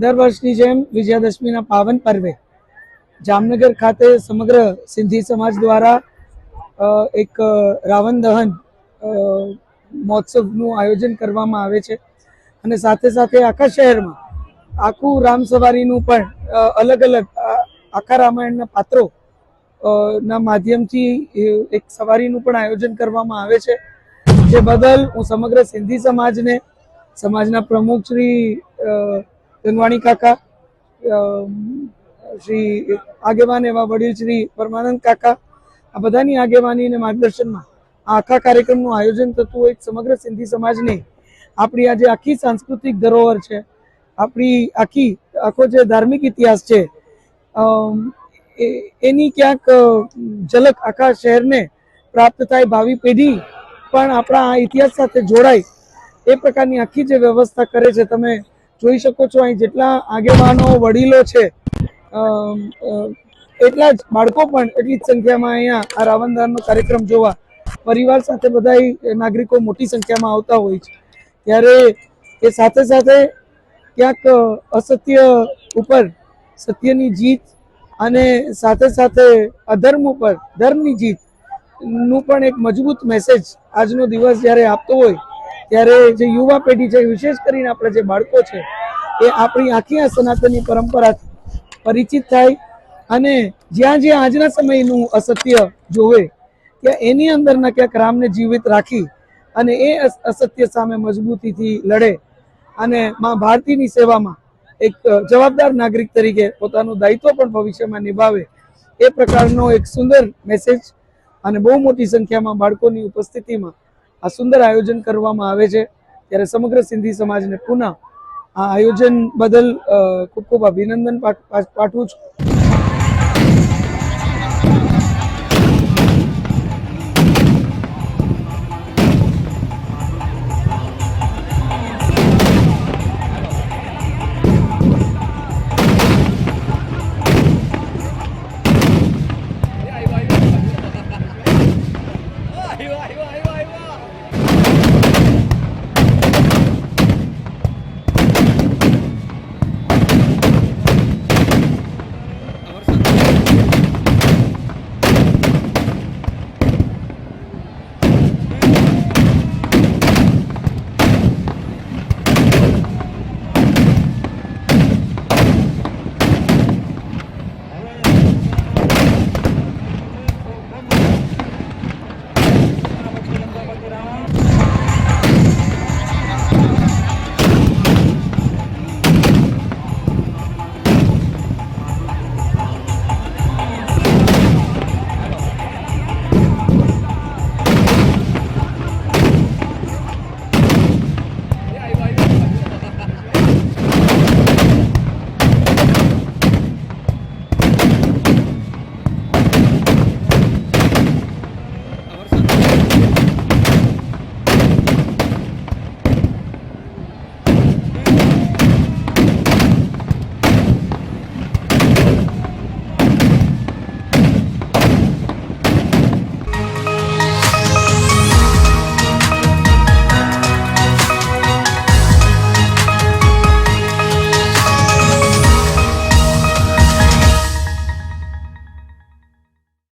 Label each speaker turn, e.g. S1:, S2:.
S1: દર વર્ષની જેમ વિજયાદશમીના પાવન પર્વે જામનગર ખાતે સમગ્ર સિંધી સમાજ દ્વારા એક રાવણ દહન મહોત્સવનું આયોજન કરવામાં આવે છે અને સાથે સાથે આખા શહેરમાં આખું રામ સવારીનું પણ અલગ અલગ આખા રામાયણના પાત્રો ના માધ્યમથી એક સવારીનું પણ આયોજન કરવામાં આવે છે, જે બદલ હું સમગ્ર સિંધી સમાજને, સમાજના પ્રમુખ શ્રી ગંગવાણી કાકા, શ્રી આગેવાન એવા વડીલ શ્રી પરમાનંદ કાકા, આ બધાની આગેવાની અને માર્ગદર્શનમાં આખા કાર્યક્રમનું આયોજન થતું હોય સમગ્ર સિંધી સમાજને આપણી આજે આખી સાંસ્કૃતિક ધરોહર છે, આપણી આખો જે ધાર્મિક ઇતિહાસ છે એની ક્યાંક ઝલક આખા શહેરને પ્રાપ્ત થાય, ભાવિ પેઢી પણ આપણા આ ઇતિહાસ સાથે જોડાય એ પ્રકારની આખી જે વ્યવસ્થા કરે છે. તમે જોઈ શકો છો અહીં જેટલા આગેવાનો વડીલો છે એટલા જ બાળકો પણ એટલી જ સંખ્યામાં અહીંયા આ રાવણ દહનનો કાર્યક્રમ જોવા પરિવાર સાથે બધા નાગરિકો મોટી સંખ્યામાં આવતા હોય છે. ત્યારે એ સાથે સાથે ક્યાંક અસત્ય ઉપર સત્યની જીત અને સાથે સાથે અધર્મ ઉપર ધર્મની જીત નું પણ એક મજબૂત મેસેજ આજનો દિવસ જ્યારે આપતો હોય ત્યારે જે યુવા પેઢી છે, વિશેષ કરીને આપણા જે બાળકો છે, એ આપણી આખી આ સનાતનની પરંપરાથી પરિચિત થાય અને જ્યાં જ્યાં આજના સમયનું અસત્ય જોવે ત્યાં એની અંદરના ક્યાંક રામને જીવિત રાખી અને એ અસત્ય સામે મજબૂતીથી લડે અને મા ભારતીની સેવામાં એક જવાબદાર નાગરિક તરીકે પોતાનું દાયિત્વ પણ ભવિષ્યમાં નિભાવે એ પ્રકારનો એક સુંદર મેસેજ અને બહુ મોટી સંખ્યામાં બાળકોની ઉપસ્થિતિમાં આ સુંદર આયોજન કરવામાં આવે છે. ત્યારે સમગ્ર સિંધી સમાજને પુનઃ આ આયોજન બદલ ખૂબ ખૂબ અભિનંદન પાઠવું છું.